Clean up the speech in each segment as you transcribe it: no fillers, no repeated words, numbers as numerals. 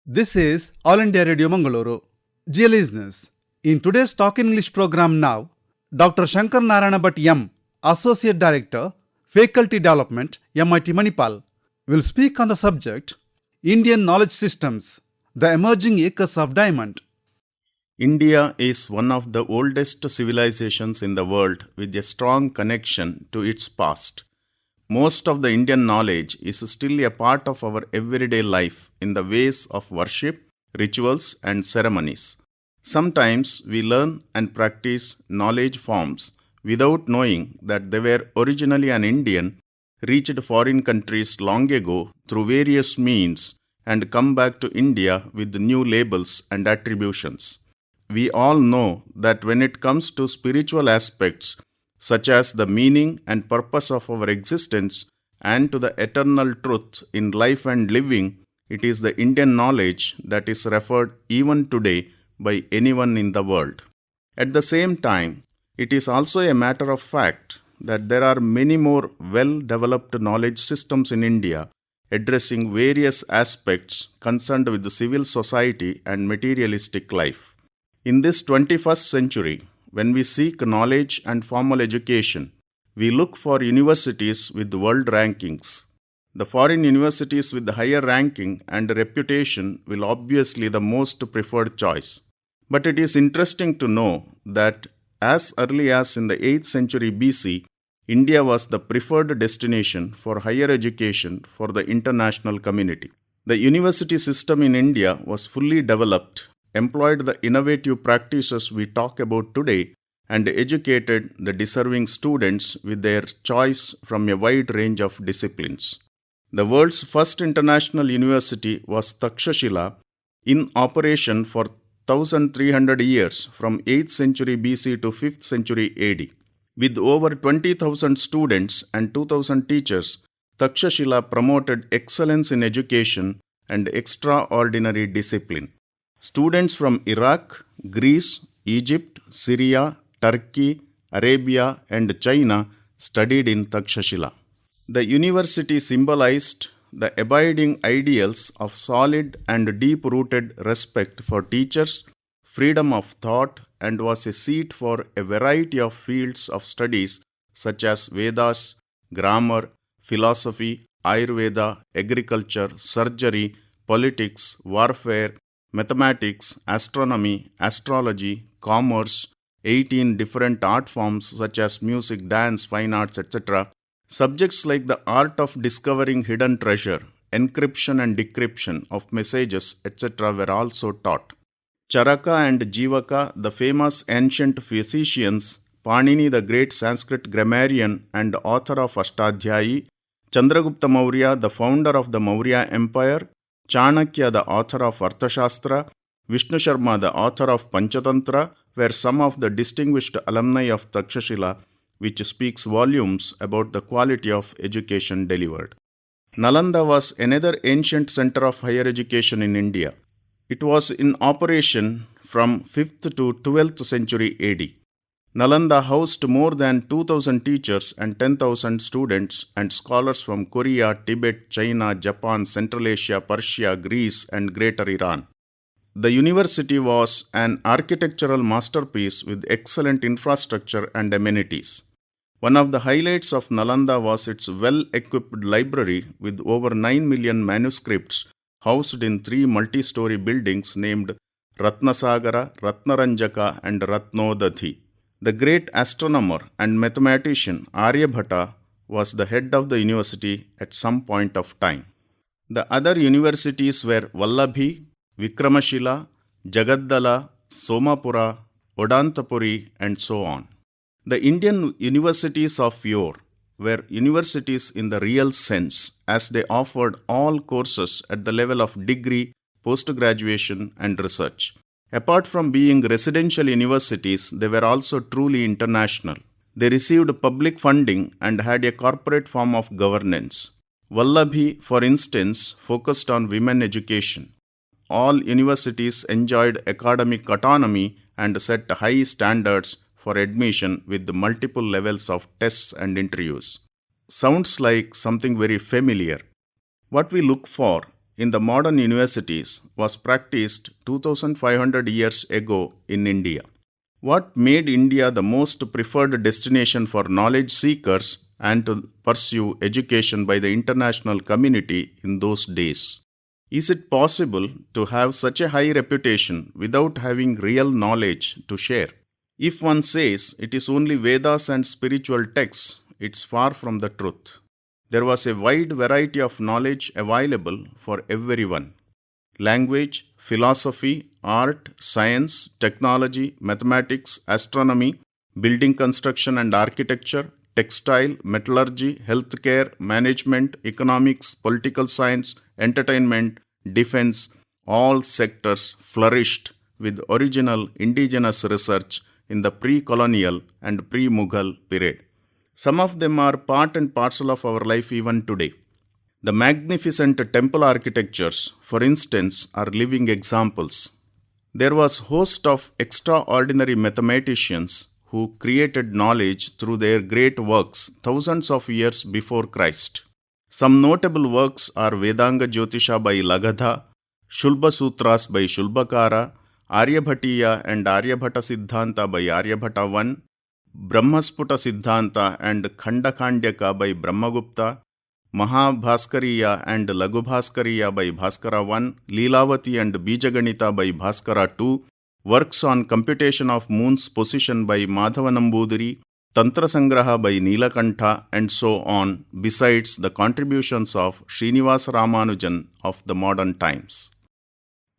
This is All India Radio Mangaluru. Dear listeners, in today's Talk in English program now, Dr. Shankaranarayana Bhat M, Associate Director, Faculty Development, MIT Manipal, will speak on the subject Indian Knowledge Systems, the Emerging Acres of Diamond. India is one of the oldest civilizations in the world with a strong connection to its past. Most of the Indian knowledge is still a part of our everyday life in the ways of worship, rituals, and ceremonies. Sometimes we learn and practice knowledge forms without knowing that they were originally an Indian, reached foreign countries long ago through various means, and come back to India with new labels and attributions. We all know that when it comes to spiritual aspects, such as the meaning and purpose of our existence and to the eternal truth in life and living, it is the Indian knowledge that is referred even today by anyone in the world. At the same time, it is also a matter of fact that there are many more well-developed knowledge systems in India addressing various aspects concerned with the civil society and materialistic life. In this 21st century, when we seek knowledge and formal education, we look for universities with world rankings. The foreign universities with the higher ranking and reputation will obviously the most preferred choice. But it is interesting to know that as early as in the 8th century BC, India was the preferred destination for higher education for the international community. The university system in India was fully developed, employed the innovative practices we talk about today, and educated the deserving students with their choice from a wide range of disciplines. The world's first international university was Takshashila, in operation for 1300 years from 8th century BC to 5th century AD. With over 20,000 students and 2,000 teachers, Takshashila promoted excellence in education and extraordinary discipline. Students from Iraq, Greece, Egypt, Syria, Turkey, Arabia, and China studied in Takshashila. The university symbolized the abiding ideals of solid and deep-rooted respect for teachers, freedom of thought, and was a seat for a variety of fields of studies such as Vedas, grammar, philosophy, Ayurveda, agriculture, surgery, politics, warfare, mathematics, astronomy, astrology, commerce, 18 different art forms such as music, dance, fine arts, etc. Subjects like the art of discovering hidden treasure, encryption and decryption of messages, etc. were also taught. Charaka and Jivaka, the famous ancient physicians, Panini, the great Sanskrit grammarian and author of Ashtadhyayi, Chandragupta Maurya, the founder of the Maurya Empire, Chanakya, the author of Arthashastra, Vishnu Sharma, the author of Panchatantra, were some of the distinguished alumni of Takshashila, which speaks volumes about the quality of education delivered. Nalanda was another ancient center of higher education in India. It was in operation from 5th to 12th century AD. Nalanda housed more than 2,000 teachers and 10,000 students and scholars from Korea, Tibet, China, Japan, Central Asia, Persia, Greece, and Greater Iran. The university was an architectural masterpiece with excellent infrastructure and amenities. One of the highlights of Nalanda was its well-equipped library with over 9 million manuscripts housed in 3 multi-story buildings named Ratnasagara, Ratnaranjaka, and Ratnodadhi. The great astronomer and mathematician Aryabhata was the head of the university at some point of time. The other universities were Vallabhi, Vikramashila, Jagaddala, Somapura, Odantapuri, and so on. The Indian universities of yore were universities in the real sense, as they offered all courses at the level of degree, post-graduation, and research. Apart from being residential universities, they were also truly international. They received public funding and had a corporate form of governance. Vallabhi, for instance, focused on women education. All universities enjoyed academic autonomy and set high standards for admission with multiple levels of tests and interviews. Sounds like something very familiar. What we look for in the modern universities was practiced 2500 years ago in India. What made India the most preferred destination for knowledge seekers and to pursue education by the international community in those days? Is it possible to have such a high reputation without having real knowledge to share? If one says it is only Vedas and spiritual texts, it's far from the truth. There was a wide variety of knowledge available for everyone. Language, philosophy, art, science, technology, mathematics, astronomy, building construction and architecture, textile, metallurgy, healthcare, management, economics, political science, entertainment, defense, all sectors flourished with original indigenous research in the pre-colonial and pre-Mughal period. Some of them are part and parcel of our life even today. The magnificent temple architectures, for instance, are living examples. There was a host of extraordinary mathematicians who created knowledge through their great works thousands of years before Christ. Some notable works are Vedanga Jyotisha by Lagadha, Shulba Sutras by Shulbakara, Aryabhatiya and Aryabhata Siddhanta by Aryabhata I, Brahmasputa Siddhanta and Khandakhandyaka by Brahmagupta, Mahabhaskariya and Lagubhaskariya by Bhaskara I, Leelavati and Bijaganita by Bhaskara II, works on computation of moon's position by Madhava Nambudiri, Tantra Sangraha by Neelakantha, and so on, besides the contributions of Srinivasa Ramanujan of the modern times.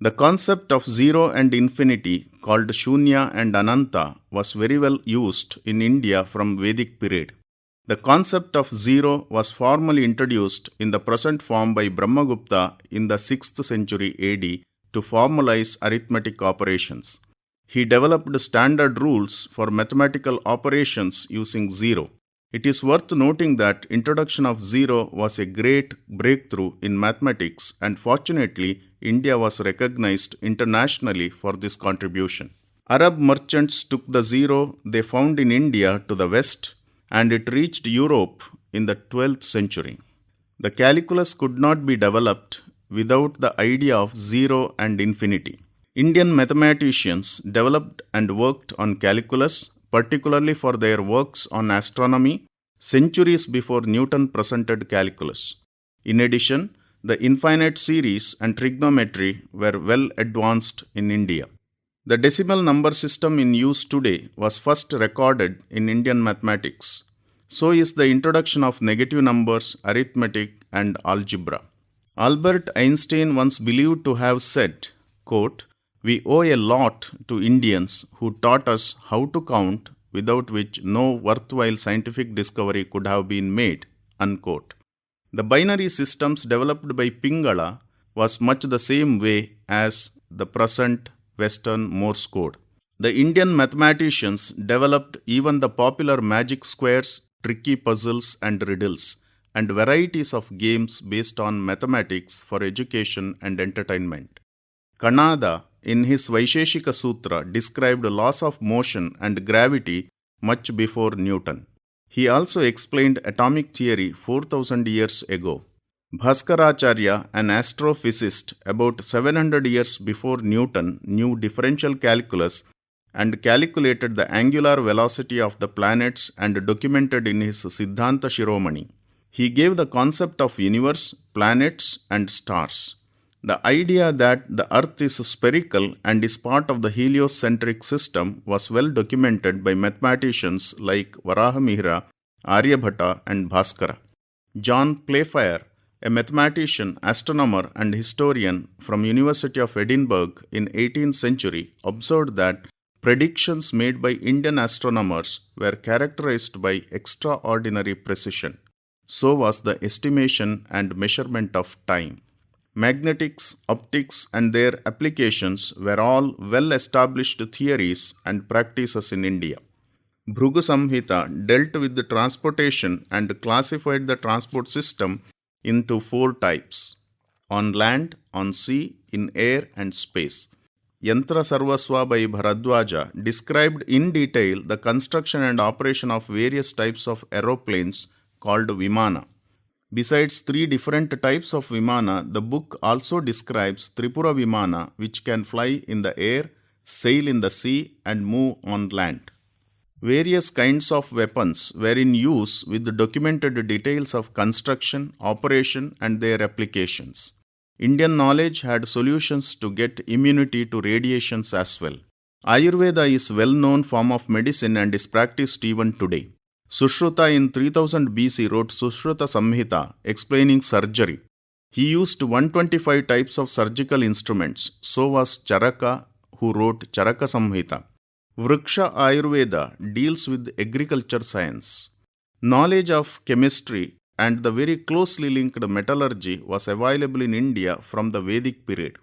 The concept of zero and infinity, called Shunya and Ananta, was very well used in India from Vedic period. The concept of zero was formally introduced in the present form by Brahmagupta in the 6th century AD to formalize arithmetic operations. He developed standard rules for mathematical operations using zero. It is worth noting that introduction of zero was a great breakthrough in mathematics, and fortunately India was recognized internationally for this contribution. Arab merchants took the zero they found in India to the west, and it reached Europe in the 12th century. The calculus could not be developed without the idea of zero and infinity. Indian mathematicians developed and worked on calculus, particularly for their works on astronomy, centuries before Newton presented calculus. In addition, the infinite series and trigonometry were well advanced in India. The decimal number system in use today was first recorded in Indian mathematics. So is the introduction of negative numbers, arithmetic, and algebra. Albert Einstein once believed to have said, quote, "We owe a lot to Indians who taught us how to count, without which no worthwhile scientific discovery could have been made." Unquote. The binary systems developed by Pingala was much the same way as the present Western Morse code. The Indian mathematicians developed even the popular magic squares, tricky puzzles and riddles, and varieties of games based on mathematics for education and entertainment. Kanada, in his Vaisheshika Sutra, described laws of motion and gravity much before Newton. He also explained atomic theory 4000 years ago. Bhaskaracharya, an astrophysicist about 700 years before Newton, knew differential calculus and calculated the angular velocity of the planets and documented in his Siddhanta Shiromani. He gave the concept of universe, planets and stars. The idea that the earth is spherical and is part of the heliocentric system was well documented by mathematicians like Varahamihira, Aryabhata and Bhaskara. John Playfair, a mathematician, astronomer and historian from University of Edinburgh in 18th century, observed that predictions made by Indian astronomers were characterized by extraordinary precision. So was the estimation and measurement of time. Magnetics, optics and their applications were all well-established theories and practices in India. Bhrugu Samhita dealt with the transportation and classified the transport system into 4 types: on land, on sea, in air and space. Yantra Sarvaswa by Bharadwaja described in detail the construction and operation of various types of aeroplanes called Vimana. Besides three different types of Vimana, the book also describes Tripura Vimana, which can fly in the air, sail in the sea, and move on land. Various kinds of weapons were in use with documented details of construction, operation, and their applications. Indian knowledge had solutions to get immunity to radiations as well. Ayurveda is a well-known form of medicine and is practiced even today. Sushruta in 3000 BC wrote Sushruta Samhita explaining surgery. He used 125 types of surgical instruments. So was Charaka, who wrote Charaka Samhita. Vriksha Ayurveda deals with agriculture science. Knowledge of chemistry and the very closely linked metallurgy was available in India from the Vedic period.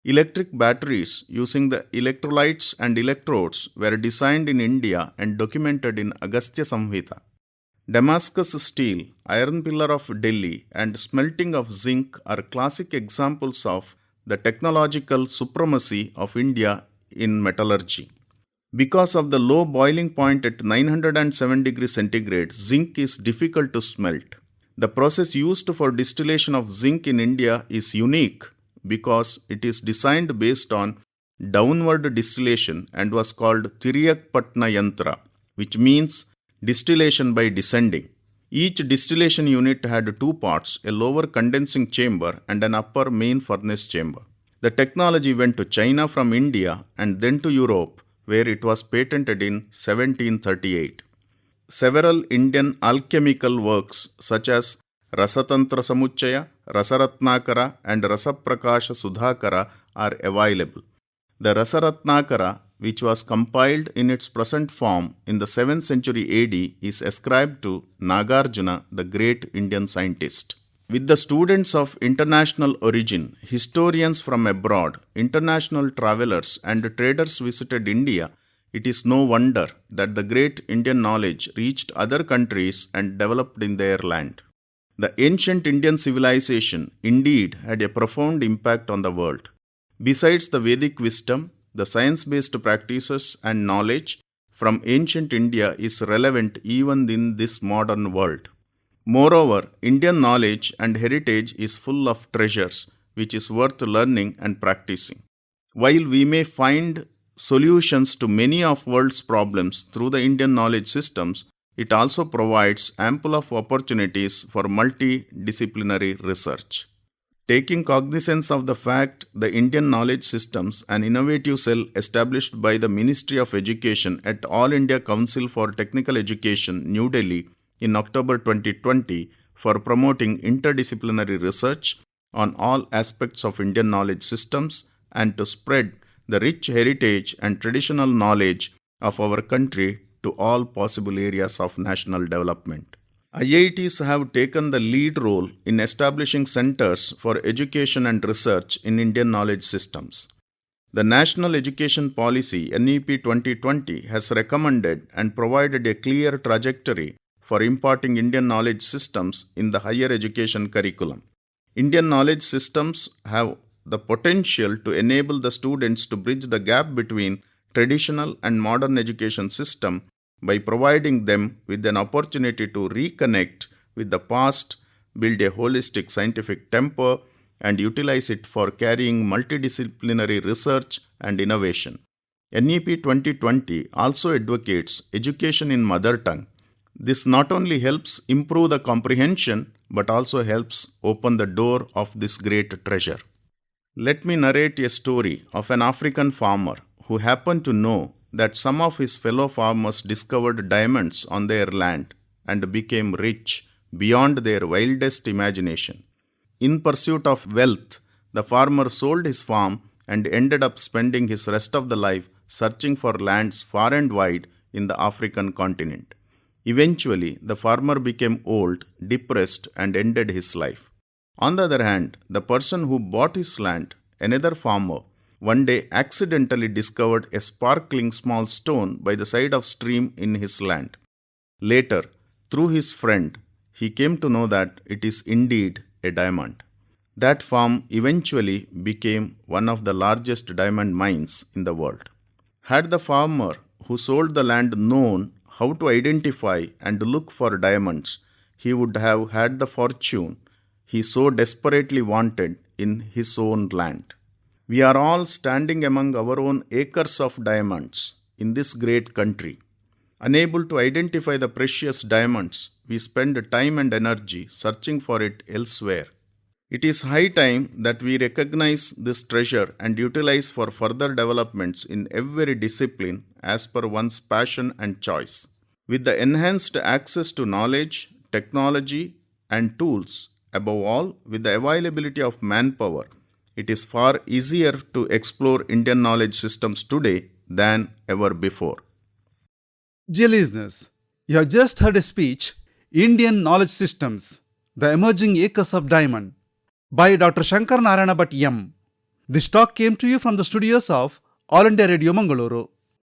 Electric batteries using the electrolytes and electrodes were designed in India and documented in Agastya Samhita. Damascus steel, iron pillar of Delhi, and smelting of zinc are classic examples of the technological supremacy of India in metallurgy. Because of the low boiling point at 907 degrees centigrade, zinc is difficult to smelt. The process used for distillation of zinc in India is unique because it is designed based on downward distillation and was called Tiryakpatna Yantra, which means distillation by descending. Each distillation unit had two parts, a lower condensing chamber and an upper main furnace chamber. The technology went to China from India and then to Europe, where it was patented in 1738. Several Indian alchemical works such as Rasatantra Samuchaya, Rasaratnakara and Rasaprakasha Sudhakara are available. The Rasaratnakara, which was compiled in its present form in the 7th century AD, is ascribed to Nagarjuna, the great Indian scientist. With the students of international origin, historians from abroad, international travelers and traders visited India, it is no wonder that the great Indian knowledge reached other countries and developed in their land. The ancient Indian civilization indeed had a profound impact on the world. Besides the Vedic wisdom, the science-based practices and knowledge from ancient India is relevant even in this modern world. Moreover, Indian knowledge and heritage is full of treasures which is worth learning and practicing. While we may find solutions to many of world's problems through the Indian knowledge systems, it also provides ample of opportunities for multidisciplinary research. Taking cognizance of the fact the Indian knowledge systems, an innovative cell established by the Ministry of Education at All India Council for Technical Education, New Delhi, in October 2020 for promoting interdisciplinary research on all aspects of Indian knowledge systems and to spread the rich heritage and traditional knowledge of our country to all possible areas of national development. IITs have taken the lead role in establishing centers for education and research in Indian knowledge systems. The National Education Policy NEP 2020 has recommended and provided a clear trajectory for imparting Indian knowledge systems in the higher education curriculum. Indian knowledge systems have the potential to enable the students to bridge the gap between traditional and modern education system by providing them with an opportunity to reconnect with the past, build a holistic scientific temper, and utilize it for carrying multidisciplinary research and innovation. NEP 2020 also advocates education in mother tongue. This not only helps improve the comprehension but also helps open the door of this great treasure. Let me narrate a story of an African farmer who happened to know that some of his fellow farmers discovered diamonds on their land and became rich beyond their wildest imagination. In pursuit of wealth, the farmer sold his farm and ended up spending his rest of the life searching for lands far and wide in the African continent. Eventually, the farmer became old, depressed, and ended his life. On the other hand, the person who bought his land, another farmer, one day accidentally discovered a sparkling small stone by the side of stream in his land. Later, through his friend, he came to know that it is indeed a diamond. That farm eventually became one of the largest diamond mines in the world. Had the farmer who sold the land known how to identify and look for diamonds, he would have had the fortune he so desperately wanted in his own land. We are all standing among our own acres of diamonds in this great country. Unable to identify the precious diamonds, we spend time and energy searching for it elsewhere. It is high time that we recognize this treasure and utilize for further developments in every discipline as per one's passion and choice. With the enhanced access to knowledge, technology, and tools, above all, with the availability of manpower, it is far easier to explore Indian knowledge systems today than ever before. Dear listeners, you have just heard a speech, Indian Knowledge Systems, The Emerging Acres of Diamond, by Dr. Shankaranarayana Bhat M. This talk came to you from the studios of All India Radio Mangaluru.